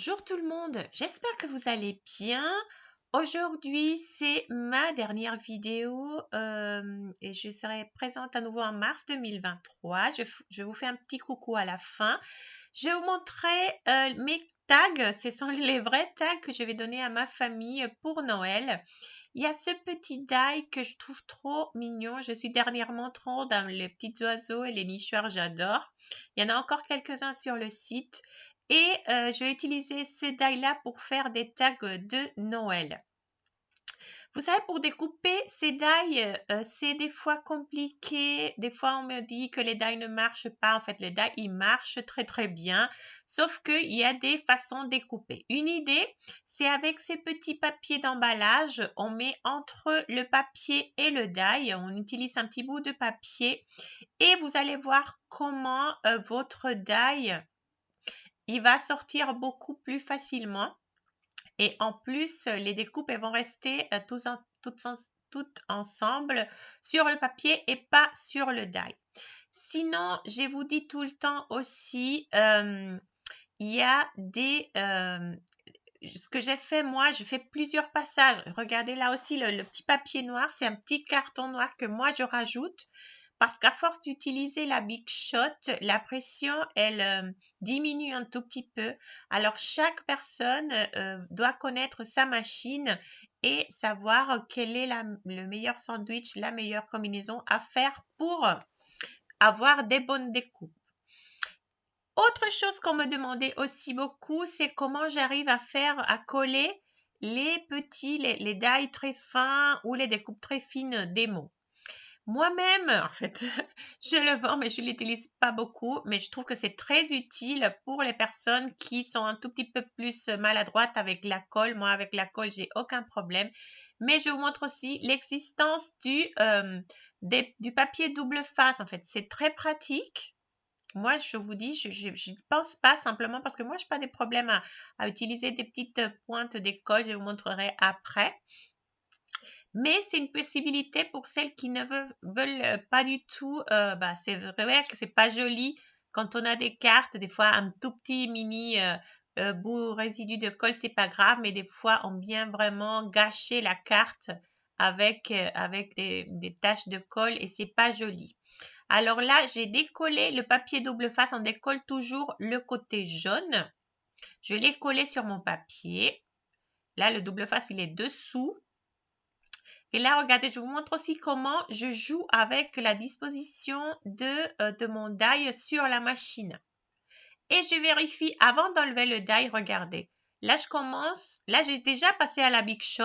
Bonjour tout le monde, j'espère que vous allez bien. Aujourd'hui, c'est ma dernière vidéo et je serai présente à nouveau en mars 2023. Je vous fais un petit coucou à la fin. Je vais vous montrer mes tags. Ce sont les vrais tags que je vais donner à ma famille pour Noël. Il y a ce petit die que je trouve trop mignon. Je suis dernièrement trop dans les petits oiseaux et les nichoirs, j'adore. Il y en a encore quelques-uns sur le site. Et je vais utiliser ce die-là pour faire des tags de Noël. Vous savez, pour découper ces die, c'est des fois compliqué. Des fois, on me dit que les die ne marchent pas. En fait, les die, ils marchent très très bien. Sauf qu'il y a des façons de découper. Une idée, c'est avec ces petits papiers d'emballage, on met entre le papier et le die. On utilise un petit bout de papier. Et vous allez voir comment votre die il va sortir beaucoup plus facilement et en plus, les découpes elles vont rester toutes ensemble sur le papier et pas sur le die. Sinon, je vous dis tout le temps aussi, il y a ce que j'ai fait moi, je fais plusieurs passages. Regardez là aussi le petit papier noir, c'est un petit carton noir que moi je rajoute. Parce qu'à force d'utiliser la Big Shot, la pression, elle diminue un tout petit peu. Alors, chaque personne doit connaître sa machine et savoir quel est le meilleur sandwich, la meilleure combinaison à faire pour avoir des bonnes découpes. Autre chose qu'on me demandait aussi beaucoup, c'est comment j'arrive à coller les les die très fins ou les découpes très fines des mots. Moi-même, en fait, je le vends, mais je ne l'utilise pas beaucoup. Mais je trouve que c'est très utile pour les personnes qui sont un tout petit peu plus maladroites avec la colle. Moi, avec la colle, j'ai aucun problème. Mais je vous montre aussi l'existence du papier double face. En fait, c'est très pratique. Moi, je vous dis, je ne pense pas simplement parce que moi, je n'ai pas de problème à utiliser des petites pointes d'école. Je vous montrerai après. Mais c'est une possibilité pour celles qui ne veulent pas du tout. C'est vrai que c'est pas joli quand on a des cartes. Des fois, un tout petit mini bout résidu de colle, c'est pas grave. Mais des fois, on vient vraiment gâcher la carte avec des taches de colle et c'est pas joli. Alors là, j'ai décollé le papier double face. On décolle toujours le côté jaune. Je l'ai collé sur mon papier. Là, le double face, il est dessous. Et là, regardez, je vous montre aussi comment je joue avec la disposition de mon die sur la machine. Et je vérifie avant d'enlever le die, regardez. Là, j'ai déjà passé à la Big Shot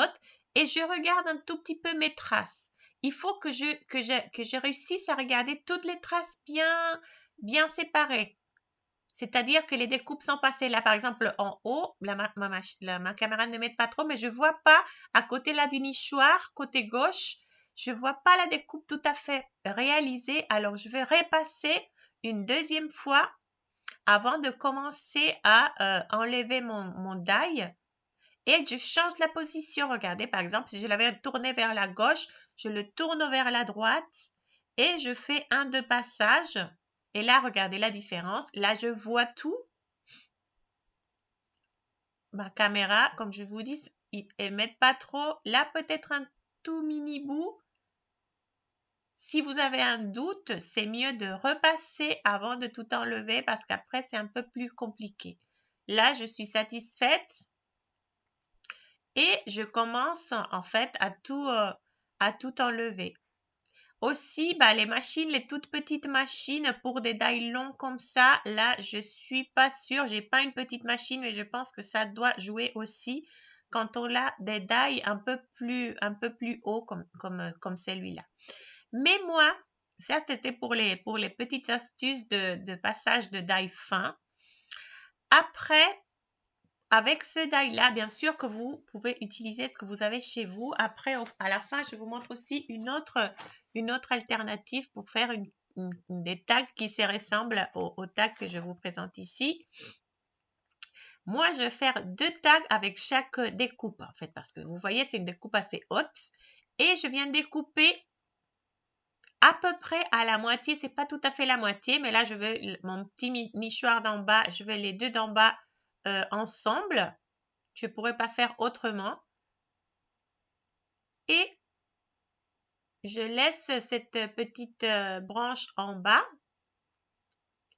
et je regarde un tout petit peu mes traces. Il faut que je réussisse à regarder toutes les traces bien séparées. C'est-à-dire que les découpes sont passées là, par exemple, en haut, ma caméra ne met pas trop, mais je ne vois pas à côté là du nichoir, côté gauche, je ne vois pas la découpe tout à fait réalisée. Alors, je vais repasser une deuxième fois avant de commencer à enlever mon die et je change la position. Regardez, par exemple, si je l'avais tourné vers la gauche, je le tourne vers la droite et je fais un deux passages. Et là, regardez la différence. Là, je vois tout. Ma caméra, comme je vous dis, elle ne met pas trop. Là, peut-être un tout mini bout. Si vous avez un doute, c'est mieux de repasser avant de tout enlever parce qu'après, c'est un peu plus compliqué. Là, je suis satisfaite et je commence en fait à tout enlever. Aussi, les machines, les toutes petites machines pour des die longs comme ça, là, je suis pas sûre. J'ai pas une petite machine, mais je pense que ça doit jouer aussi quand on a des die un peu plus haut comme celui-là. Mais moi, ça c'était pour les petites astuces de passage de die fin. Après, avec ce die-là, bien sûr que vous pouvez utiliser ce que vous avez chez vous. Après, à la fin, je vous montre aussi une autre alternative pour faire des tags qui se ressemblent aux tags que je vous présente ici. Moi, je vais faire 2 tags avec chaque découpe, en fait, parce que vous voyez, c'est une découpe assez haute. Et je viens découper à peu près à la moitié. C'est pas tout à fait la moitié, mais là, je veux mon petit nichoir d'en bas, je veux les deux d'en bas ensemble. Je ne pourrais pas faire autrement. Et je laisse cette petite branche en bas.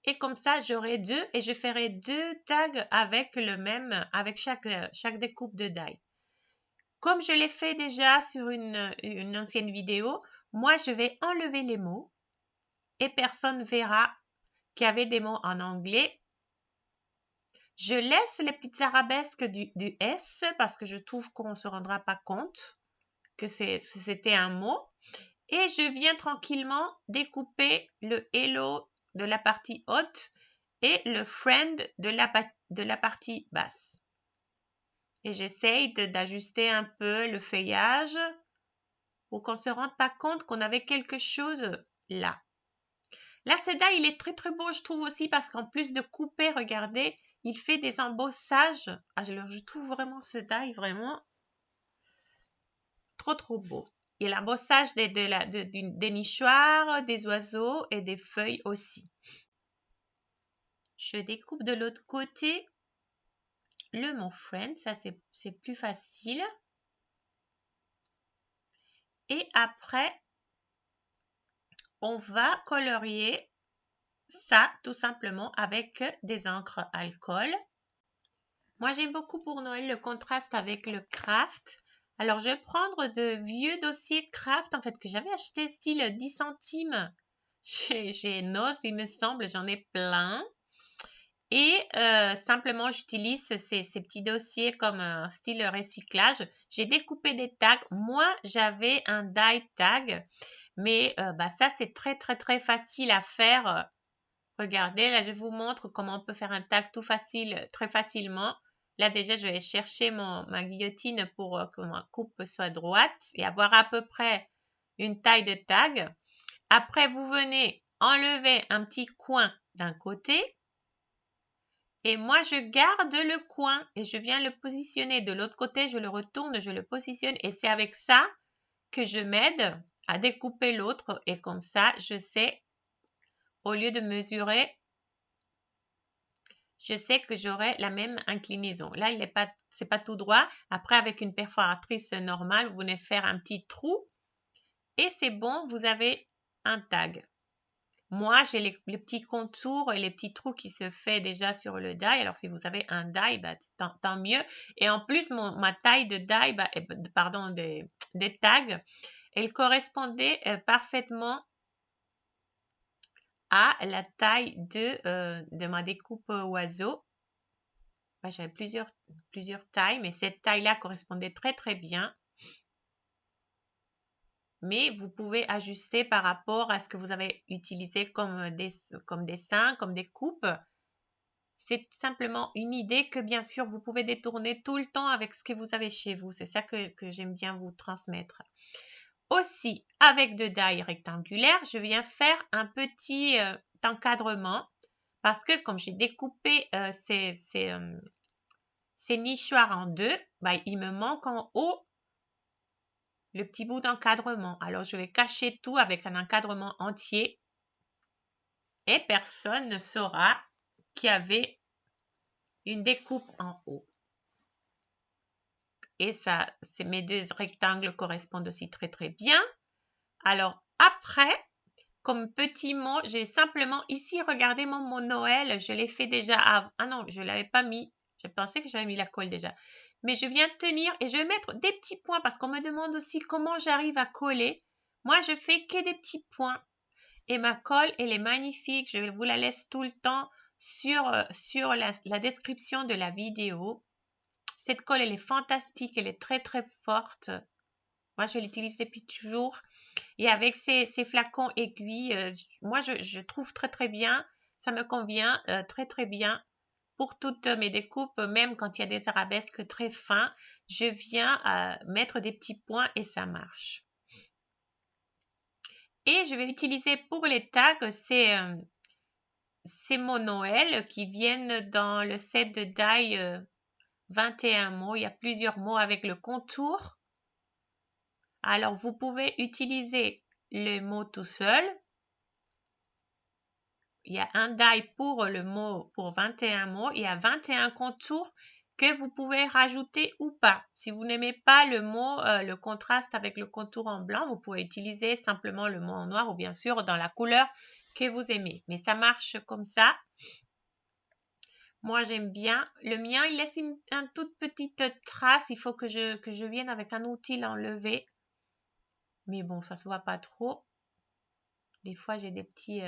Et comme ça, j'aurai 2 et je ferai 2 tags avec le même, avec chaque découpe de die. Comme je l'ai fait déjà sur une ancienne vidéo, moi, je vais enlever les mots et personne verra qu'il y avait des mots en anglais. Je laisse les petites arabesques du S parce que je trouve qu'on ne se rendra pas compte que c'était un mot. Et je viens tranquillement découper le hello de la partie haute et le friend de la partie basse. Et j'essaye d'ajuster un peu le feuillage pour qu'on ne se rende pas compte qu'on avait quelque chose là. Là, ce die, il est très très beau, je trouve aussi, parce qu'en plus de couper, regardez, il fait des embossages. Alors, je trouve vraiment ce die vraiment trop trop beau. Il y a l'embossage des nichoirs, des oiseaux et des feuilles aussi. Je découpe de l'autre côté le mot friend, ça c'est plus facile. Et après, on va colorier ça tout simplement avec des encres alcool. Moi, j'aime beaucoup pour Noël le contraste avec le craft. Alors, je vais prendre de vieux dossiers craft, en fait, que j'avais acheté style 10 centimes chez Noz, il me semble, j'en ai plein. Et simplement, j'utilise ces petits dossiers comme style recyclage. J'ai découpé des tags. Moi, j'avais un die tag, mais ça, c'est très, très, très facile à faire. Regardez, là, je vous montre comment on peut faire un tag tout facile, très facilement. Là, déjà, je vais chercher ma guillotine pour que ma coupe soit droite et avoir à peu près une taille de tag. Après, vous venez enlever un petit coin d'un côté. Et moi, je garde le coin et je viens le positionner de l'autre côté. Je le retourne, je le positionne et c'est avec ça que je m'aide à découper l'autre. Et comme ça, je sais, au lieu de mesurer, je sais que j'aurai la même inclinaison. Là, c'est pas tout droit. Après, avec une perforatrice normale, vous venez faire un petit trou et c'est bon, vous avez un tag. Moi, j'ai les petits contours et les petits trous qui se fait déjà sur le die. Alors, si vous avez un die, tant mieux. Et en plus, ma taille de die, des tags, elle correspondait parfaitement à la taille de ma découpe oiseau. J'avais plusieurs tailles, mais cette taille-là correspondait très, très bien. Mais vous pouvez ajuster par rapport à ce que vous avez utilisé comme dessin, comme découpe. C'est simplement une idée que bien sûr vous pouvez détourner tout le temps avec ce que vous avez chez vous. C'est ça que j'aime bien vous transmettre. Aussi, avec de die rectangulaire, je viens faire un petit encadrement parce que comme j'ai découpé ces nichoirs en deux, il me manque en haut le petit bout d'encadrement. Alors, je vais cacher tout avec un encadrement entier et personne ne saura qu'il y avait une découpe en haut. Et ça, mes 2 rectangles correspondent aussi très très bien. Alors après, comme petit mot, j'ai simplement ici, regardez mon mot Noël, je l'ai fait déjà avant. Ah non, je ne l'avais pas mis. Je pensais que j'avais mis la colle déjà. Mais je viens tenir et je vais mettre des petits points parce qu'on me demande aussi comment j'arrive à coller. Moi, je fais que des petits points. Et ma colle, elle est magnifique. Je vous la laisse tout le temps sur la description de la vidéo. Cette colle, elle est fantastique. Elle est très, très forte. Moi, je l'utilise depuis toujours. Et avec ces flacons aiguilles, moi, je trouve très, très bien. Ça me convient très, très bien pour toutes mes découpes. Même quand il y a des arabesques très fins, je viens mettre des petits points et ça marche. Et je vais utiliser pour les tags ces mots Noël qui viennent dans le set de die 21 mots. Il y a plusieurs mots avec le contour. Alors, vous pouvez utiliser le mot tout seul il y a un die pour le mot, pour 21 mots. Il y a 21 contours que vous pouvez rajouter ou pas. Si vous n'aimez pas le mot, le contraste avec le contour en blanc, vous pouvez utiliser simplement le mot en noir ou bien sûr dans la couleur que vous aimez. Mais ça marche comme ça. Moi, j'aime bien. Le mien, il laisse une toute petite trace. Il faut que je vienne avec un outil l'enlever. Mais bon, ça se voit pas trop. Des fois, j'ai des petits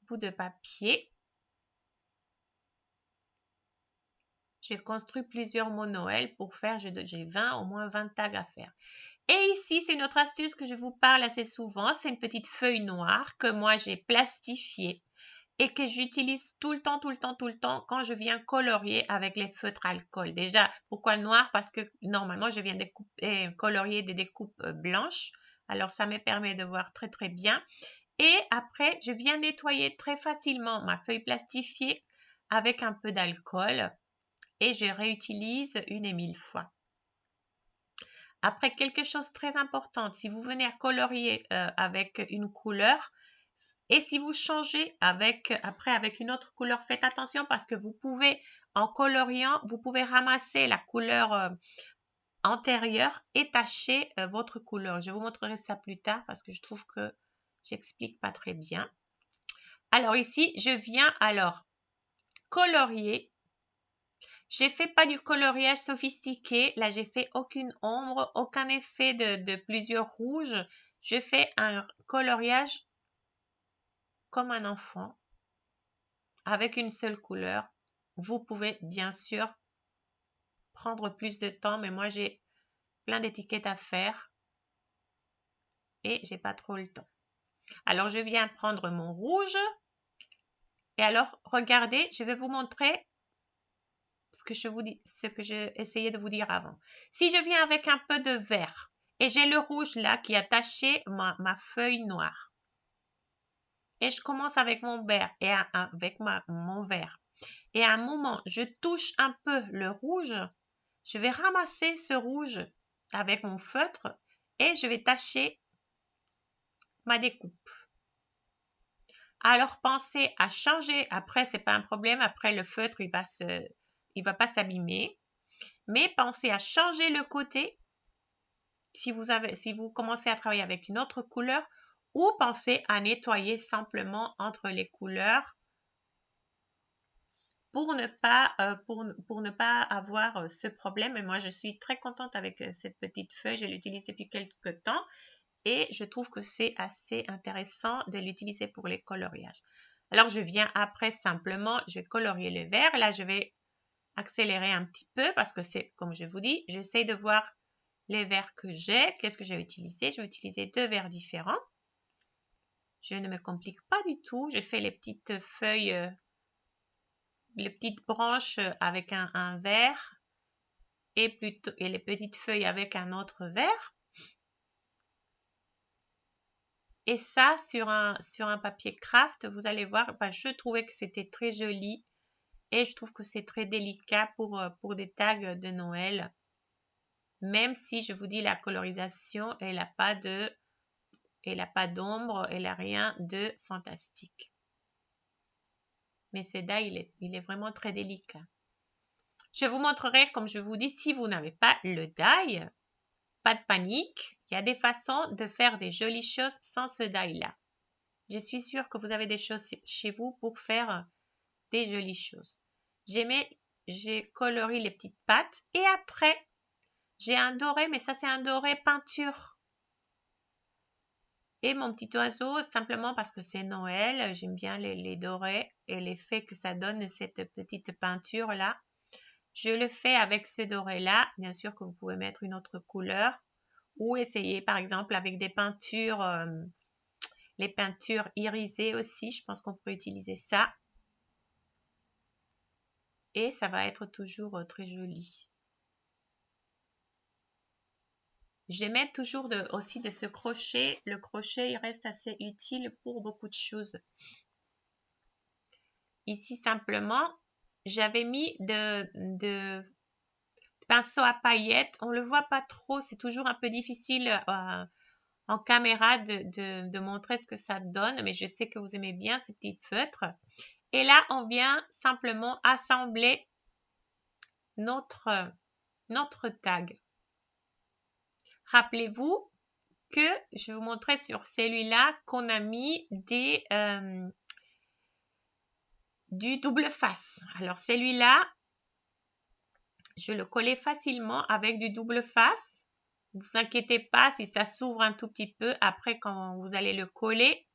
bouts de papier. J'ai construit plusieurs mots Noël pour faire, j'ai au moins 20 tags à faire. Et ici, c'est une autre astuce que je vous parle assez souvent. C'est une petite feuille noire que moi, j'ai plastifiée et que j'utilise tout le temps quand je viens colorier avec les feutres alcool. Déjà, pourquoi le noir? Parce que normalement, je viens colorier des découpes blanches. Alors, ça me permet de voir très très bien. Et après, je viens nettoyer très facilement ma feuille plastifiée avec un peu d'alcool et je réutilise une et mille fois. Après, quelque chose de très important, si vous venez à colorier avec une couleur, et si vous changez après avec une autre couleur, faites attention parce que vous pouvez, en coloriant, vous pouvez ramasser la couleur antérieure et tacher votre couleur. Je vous montrerai ça plus tard parce que je trouve que j'explique pas très bien. Alors ici, je viens alors colorier. J'ai fait pas du coloriage sophistiqué. Là, j'ai fait aucune ombre, aucun effet de plusieurs rouges. Je fais un coloriage comme un enfant avec une seule couleur. Vous pouvez bien sûr prendre plus de temps, mais moi j'ai plein d'étiquettes à faire et j'ai pas trop le temps. Alors je viens prendre mon rouge et alors regardez, je vais vous montrer ce que j'ai essayé de vous dire avant. Si je viens avec un peu de vert et j'ai le rouge là qui a taché ma feuille noire et je commence avec mon vert et avec mon vert et à un moment je touche un peu le rouge, je vais ramasser ce rouge avec mon feutre et je vais tacher ma découpe. Alors pensez à changer, après c'est pas un problème, après le feutre il va pas s'abîmer, mais pensez à changer le côté si vous commencez à travailler avec une autre couleur ou pensez à nettoyer simplement entre les couleurs pour ne pas avoir ce problème. Et moi, je suis très contente avec cette petite feuille. Je l'utilise depuis quelques temps et je trouve que c'est assez intéressant de l'utiliser pour les coloriages. Alors, je viens après simplement, je vais colorier le vert. Là, je vais accélérer un petit peu parce que c'est, comme je vous dis, j'essaie de voir les verts que j'ai. Qu'est-ce que je vais utiliser? Je vais utiliser 2 verts différents. Je ne me complique pas du tout. Je fais les petites feuilles, les petites branches avec un vert et les petites feuilles avec un autre vert. Et ça, sur un papier craft, vous allez voir, je trouvais que c'était très joli et je trouve que c'est très délicat pour des tags de Noël. Même si je vous dis la colorisation, elle n'a pas d'ombre, elle n'a rien de fantastique. Mais ce die, il est vraiment très délicat. Je vous montrerai, comme je vous dis, si vous n'avez pas le die, pas de panique. Il y a des façons de faire des jolies choses sans ce die-là. Je suis sûre que vous avez des choses chez vous pour faire des jolies choses. J'ai coloré les petites pattes et après, j'ai un doré, mais ça c'est un doré peinture. Et mon petit oiseau, simplement parce que c'est Noël, j'aime bien les dorés et l'effet que ça donne cette petite peinture là. Je le fais avec ce doré là. Bien sûr que vous pouvez mettre une autre couleur ou essayer par exemple avec des peintures, les peintures irisées aussi. Je pense qu'on peut utiliser ça. Et ça va être toujours très joli. J'aimais toujours aussi de ce crochet. Le crochet, il reste assez utile pour beaucoup de choses. Ici, simplement, j'avais mis de pinceau à paillettes. On ne le voit pas trop. C'est toujours un peu difficile en caméra de montrer ce que ça donne, mais je sais que vous aimez bien ces petits feutres. Et là, on vient simplement assembler notre tag. Rappelez-vous que je vous montrais sur celui-là qu'on a mis du double face. Alors celui-là, je le collais facilement avec du double face. Ne vous inquiétez pas si ça s'ouvre un tout petit peu. Après, quand vous allez le coller,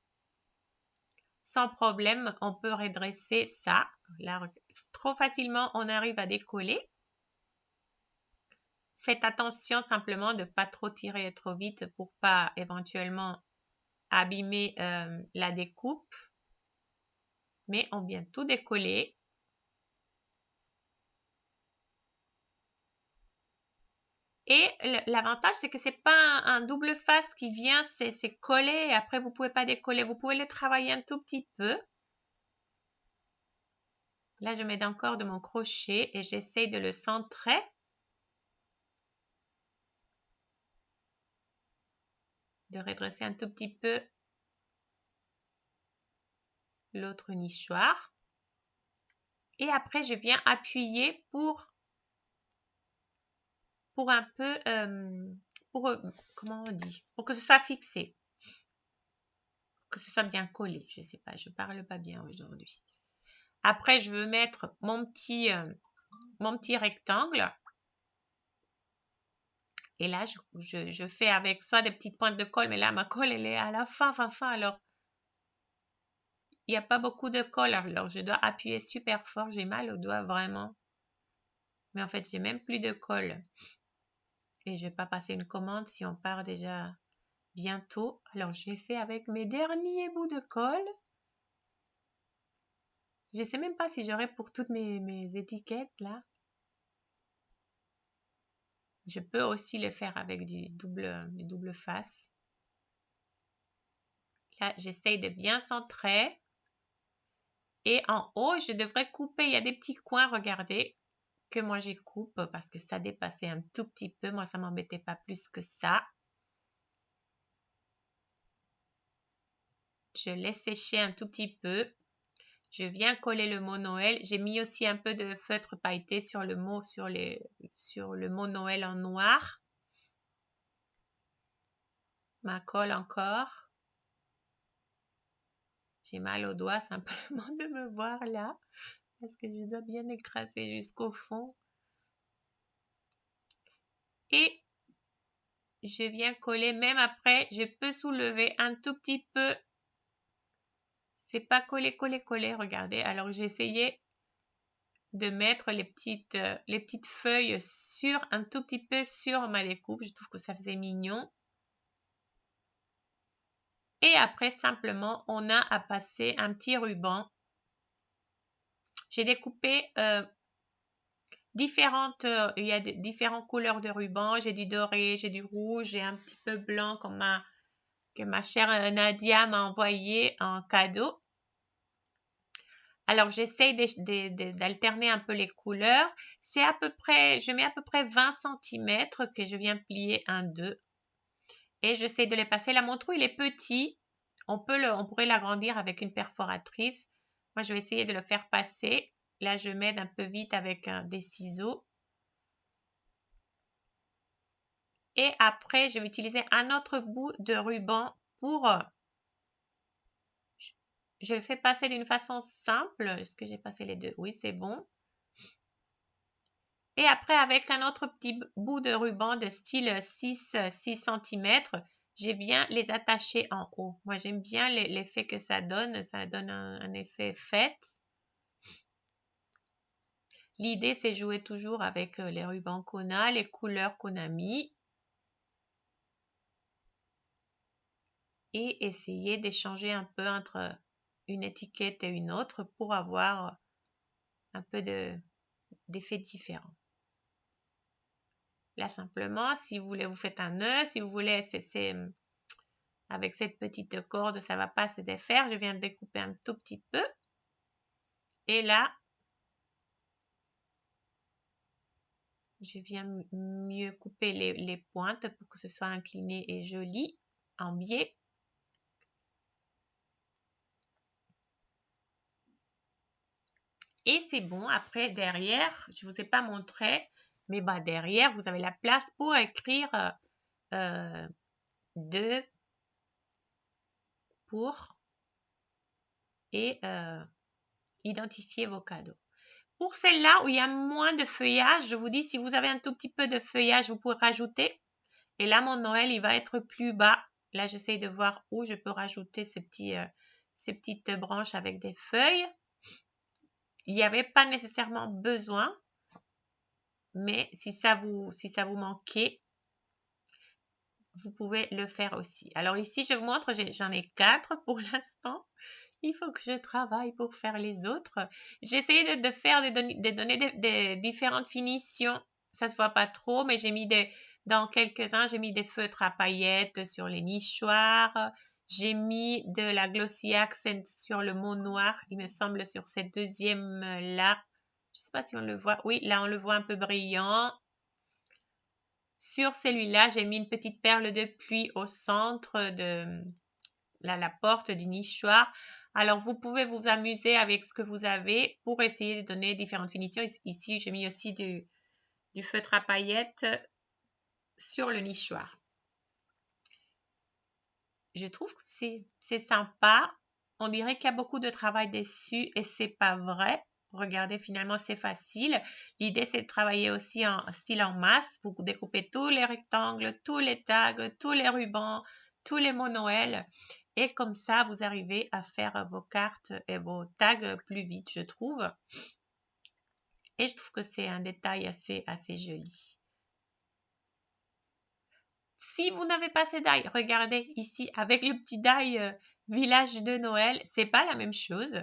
sans problème, on peut redresser ça. Là, trop facilement, on arrive à décoller. Faites attention simplement de ne pas trop tirer trop vite pour pas éventuellement abîmer la découpe. Mais on vient tout décoller. Et l'avantage, c'est que c'est pas un double face qui vient, c'est collé et après vous pouvez pas décoller. Vous pouvez le travailler un tout petit peu. Là, je mets encore de mon crochet et j'essaie de le centrer. De redresser un tout petit peu l'autre nichoir. Et après, je viens appuyer pour un peu, comment on dit, pour que ce soit fixé. Que ce soit bien collé. Je sais pas, je parle pas bien aujourd'hui. Après, je veux mettre mon petit rectangle. Et là, je fais avec soit des petites pointes de colle, mais là, ma colle, elle est à la fin. Alors, il n'y a pas beaucoup de colle. Alors, je dois appuyer super fort. J'ai mal au doigt, vraiment. Mais en fait, j'ai même plus de colle. Et je vais pas passer une commande si on part déjà bientôt. Alors, j'ai fait avec mes derniers bouts de colle. Je sais même pas si j'aurai pour toutes mes étiquettes, là. Je peux aussi le faire avec du double face. Là, j'essaye de bien centrer. Et en haut, je devrais couper. Il y a des petits coins, regardez, que moi j'ai coupe parce que ça dépassait un tout petit peu. Moi, ça m'embêtait pas plus que ça. Je laisse sécher un tout petit peu. Je viens coller le mot Noël. J'ai mis aussi un peu de feutre pailleté sur le mot, sur le mot Noël en noir. Ma colle encore. J'ai mal au doigt simplement de me voir là. Parce que je dois bien écraser jusqu'au fond. Et je viens coller. Même après, je peux soulever un tout petit peu. C'est pas collé, regardez. Alors, j'ai essayé de mettre les petites feuilles sur un tout petit peu sur ma découpe. Je trouve que ça faisait mignon. Et après, simplement, on a à passer un petit ruban. J'ai découpé il y a différentes couleurs de ruban. J'ai du doré, j'ai du rouge, j'ai un petit peu blanc que ma chère Nadia m'a envoyé en cadeau. Alors, j'essaye d'alterner un peu les couleurs. C'est à peu près, je mets à peu près 20 cm que je viens plier un 2. Et j'essaie de les passer. La mon trou, il est petit. On pourrait l'agrandir avec une perforatrice. Moi, je vais essayer de le faire passer. Là, je m'aide un peu vite avec des ciseaux. Et après, je vais utiliser un autre bout de ruban pour... je le fais passer d'une façon simple. Est-ce que j'ai passé les deux? Oui, c'est bon. Et après, avec un autre petit bout de ruban de style 6 cm, j'ai bien les attacher en haut. Moi, j'aime bien l'effet que ça donne. Ça donne un effet fête. L'idée, c'est jouer toujours avec les rubans qu'on a, les couleurs qu'on a mis. Et essayer d'échanger un peu entre une étiquette et une autre pour avoir un peu d'effets différents. Là, simplement, si vous voulez, vous faites un nœud. Si vous voulez, avec cette petite corde, ça ne va pas se défaire. Je viens de découper un tout petit peu. Et là, je viens mieux couper les pointes pour que ce soit incliné et joli. en biais. Et c'est bon. Après, derrière, je ne vous ai pas montré, mais bah, derrière, vous avez la place pour écrire de, pour et identifier vos cadeaux. Pour celle-là où il y a moins de feuillage, je vous dis, si vous avez un tout petit peu de feuillage, vous pouvez rajouter. Et là, mon Noël, il va être plus bas. Là, j'essaye de voir où je peux rajouter ces petites branches avec des feuilles. Il n'y avait pas nécessairement besoin, mais si ça vous manquait, vous pouvez le faire aussi. Alors ici, je vous montre, j'en ai 4 pour l'instant. Il faut que je travaille pour faire les autres. J'ai essayé de donner des différentes finitions. Ça ne se voit pas trop, mais dans quelques-uns, j'ai mis des feutres à paillettes sur les nichoirs. J'ai mis de la glossy accent sur le mot noir, il me semble, sur cette deuxième-là. Je ne sais pas si on le voit. Oui, là, on le voit un peu brillant. Sur celui-là, j'ai mis une petite perle de pluie au centre de la porte du nichoir. Alors, vous pouvez vous amuser avec ce que vous avez pour essayer de donner différentes finitions. Ici, j'ai mis aussi du feutre à paillettes sur le nichoir. Je trouve que c'est sympa. On dirait qu'il y a beaucoup de travail dessus et c'est pas vrai. Regardez, finalement, c'est facile. L'idée, c'est de travailler aussi en style en masse. Vous découpez tous les rectangles, tous les tags, tous les rubans, tous les mots Noël. Et comme ça, vous arrivez à faire vos cartes et vos tags plus vite, je trouve. Et je trouve que c'est un détail assez joli. Si vous n'avez pas ces die, regardez ici avec le petit die village de Noël, c'est pas la même chose.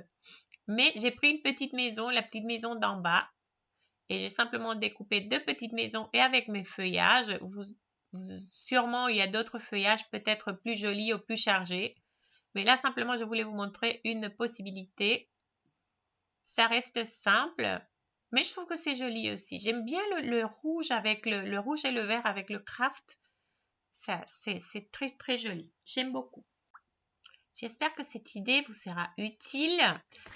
Mais j'ai pris une petite maison, la petite maison d'en bas. Et j'ai simplement découpé 2 petites maisons et avec mes feuillages, sûrement il y a d'autres feuillages peut-être plus jolis ou plus chargés. Mais là, simplement, je voulais vous montrer une possibilité. Ça reste simple, mais je trouve que c'est joli aussi. J'aime bien le rouge avec le rouge et le vert avec le craft. Ça, c'est très, très joli. J'aime beaucoup. J'espère que cette idée vous sera utile.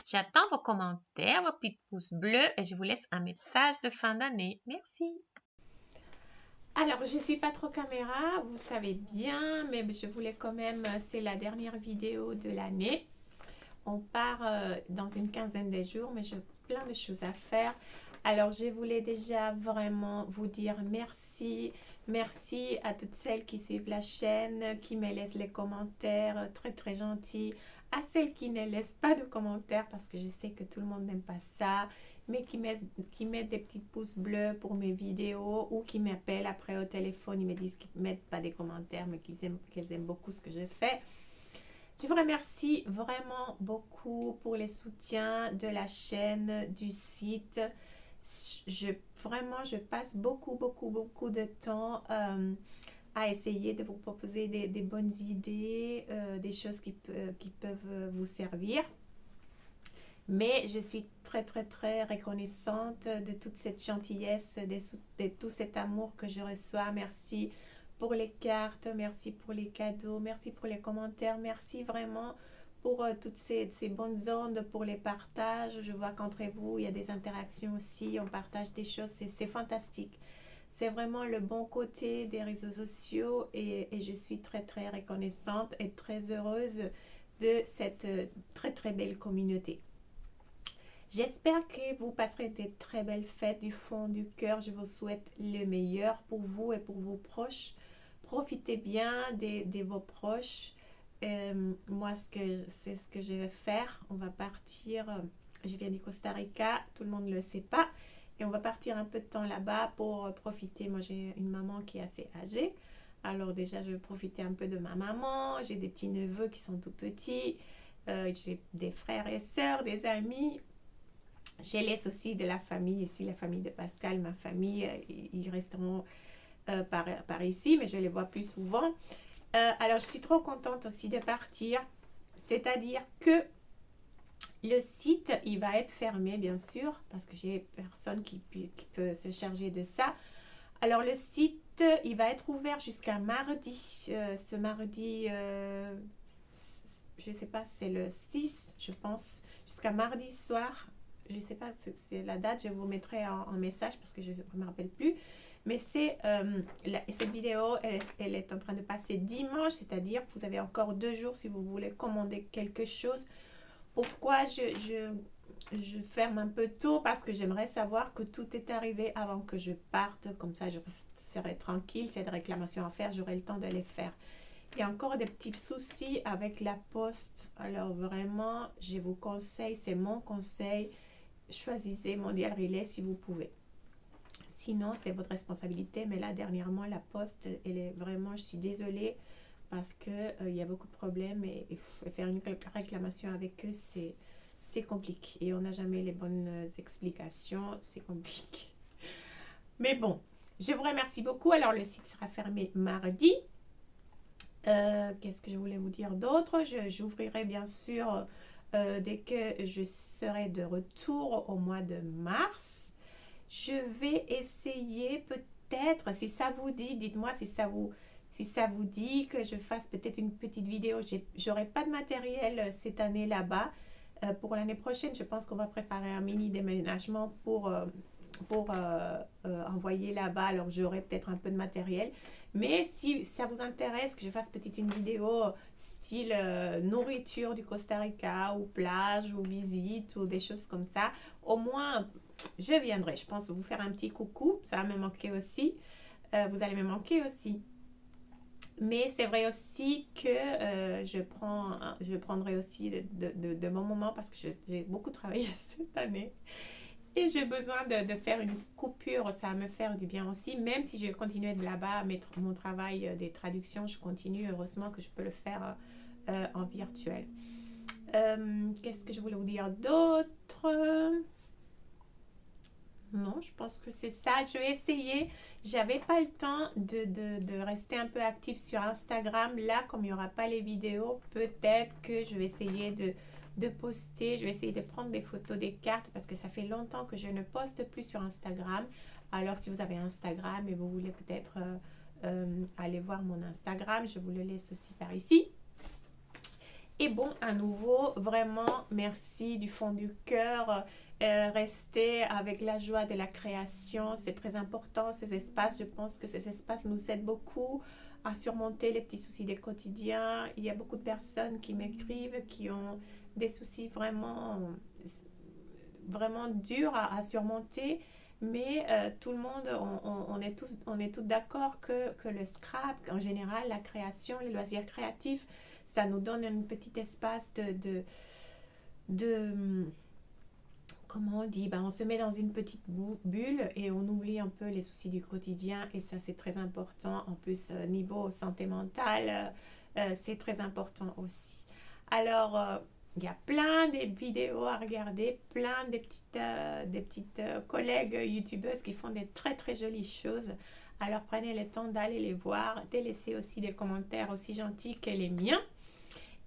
J'attends vos commentaires, vos petits pouces bleus et je vous laisse un message de fin d'année. Merci. Alors, je ne suis pas trop caméra, vous savez bien, mais je voulais quand même, c'est la dernière vidéo de l'année. On part dans une quinzaine de jours, mais j'ai plein de choses à faire. Alors, je voulais déjà vraiment vous dire merci. Merci à toutes celles qui suivent la chaîne, qui me laissent les commentaires très très gentils. À celles qui ne laissent pas de commentaires parce que je sais que tout le monde n'aime pas ça, mais qui mettent des petits pouces bleus pour mes vidéos ou qui m'appellent après au téléphone. Ils me disent qu'ils ne mettent pas des commentaires, mais qu'ils aiment beaucoup ce que je fais. Je vous remercie vraiment beaucoup pour les soutiens de la chaîne, du site. Vraiment, je passe beaucoup de temps à essayer de vous proposer des bonnes idées, des choses qui peuvent vous servir. Mais je suis très reconnaissante de toute cette gentillesse, de tout cet amour que je reçois. Merci pour les cartes, merci pour les cadeaux, merci pour les commentaires, merci vraiment pour toutes ces bonnes ondes, pour les partages. Je vois qu'entre vous, il y a des interactions aussi, on partage des choses, c'est fantastique. C'est vraiment le bon côté des réseaux sociaux et je suis très reconnaissante et très heureuse de cette très belle communauté. J'espère que vous passerez des très belles fêtes du fond du cœur. Je vous souhaite le meilleur pour vous et pour vos proches. Profitez bien de vos proches. Moi, c'est ce que je vais faire. On va partir, je viens du Costa Rica, tout le monde ne le sait pas. Et on va partir un peu de temps là-bas pour profiter. Moi, j'ai une maman qui est assez âgée. Alors déjà, je vais profiter un peu de ma maman. J'ai des petits neveux qui sont tout petits. J'ai des frères et sœurs, des amis. Je laisse aussi de la famille ici, la famille de Pascal, ma famille, ils resteront par ici, mais je les vois plus souvent. Alors, je suis trop contente aussi de partir, c'est-à-dire que le site, il va être fermé, bien sûr, parce que j'ai personne qui peut se charger de ça. Alors, le site il va être ouvert jusqu'à mardi. Ce mardi, je ne sais pas, c'est le 6, je pense, jusqu'à mardi soir. Je ne sais pas, c'est la date, je vous mettrai en message parce que je ne me rappelle plus. Mais c'est cette vidéo, elle est en train de passer dimanche, c'est-à-dire que vous avez encore 2 jours si vous voulez commander quelque chose. Pourquoi je ferme un peu tôt? Parce que j'aimerais savoir que tout est arrivé avant que je parte. Comme ça, je serai tranquille. S'il y a des réclamations à faire, j'aurai le temps de les faire. Il y a encore des petits soucis avec la poste. Alors vraiment, je vous conseille, c'est mon conseil, choisissez Mondial Relay si vous pouvez. Sinon, c'est votre responsabilité. Mais là, dernièrement, la poste, elle est vraiment, je suis désolée parce qu'il y a beaucoup de problèmes et faire une réclamation avec eux, c'est compliqué. Et on n'a jamais les bonnes explications, c'est compliqué. Mais bon, je vous remercie beaucoup. Alors, le site sera fermé mardi. Qu'est-ce que je voulais vous dire d'autre? J'ouvrirai bien sûr dès que je serai de retour au mois de mars. Je vais essayer peut-être, si ça vous dit, dites-moi si ça vous dit que je fasse peut-être une petite vidéo. J'aurai pas de matériel cette année là-bas. Pour l'année prochaine, je pense qu'on va préparer un mini déménagement pour envoyer là-bas. Alors, j'aurai peut-être un peu de matériel. Mais si ça vous intéresse que je fasse peut-être une vidéo style nourriture du Costa Rica ou plage ou visite ou des choses comme ça, au moins je viendrai. Je pense vous faire un petit coucou. Ça va me manquer aussi. Vous allez me manquer aussi. Mais c'est vrai aussi que je prendrai aussi de mon moment parce que j'ai beaucoup travaillé cette année. Et j'ai besoin de faire une coupure, ça va me faire du bien aussi. Même si je continuais de là-bas à mettre mon travail des traductions, je continue. Heureusement que je peux le faire en virtuel. Qu'est-ce que je voulais vous dire d'autre? Non, je pense que c'est ça. Je vais essayer. J'avais pas le temps de rester un peu active sur Instagram. Là, comme il n'y aura pas les vidéos, peut-être que je vais essayer de poster. Je vais essayer de prendre des photos des cartes parce que ça fait longtemps que je ne poste plus sur Instagram. Alors, si vous avez Instagram et vous voulez peut-être aller voir mon Instagram, je vous le laisse aussi par ici. Et bon, à nouveau, vraiment, merci du fond du cœur. Restez avec la joie de la création, c'est très important, ces espaces. Je pense que ces espaces nous aident beaucoup à surmonter les petits soucis des quotidiens. Il y a beaucoup de personnes qui m'écrivent, qui ont des soucis vraiment, vraiment durs à surmonter. Mais tout le monde, on est tous d'accord que le scrap, en général, la création, les loisirs créatifs, ça nous donne un petit espace comment on dit, on se met dans une petite bulle et on oublie un peu les soucis du quotidien et ça c'est très important. En plus, niveau santé mentale, c'est très important aussi. Alors, il y a plein de vidéos à regarder, plein de petites collègues youtubeuses qui font des très très jolies choses. Alors prenez le temps d'aller les voir, de laisser aussi des commentaires aussi gentils que les miens.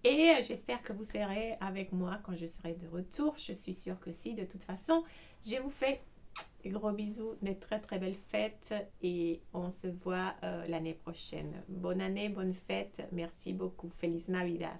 Et j'espère que vous serez avec moi quand je serai de retour. Je suis sûre que si, de toute façon. Je vous fais des gros bisous, de très très belles fêtes et on se voit l'année prochaine. Bonne année, bonne fête. Merci beaucoup. Feliz Navidad.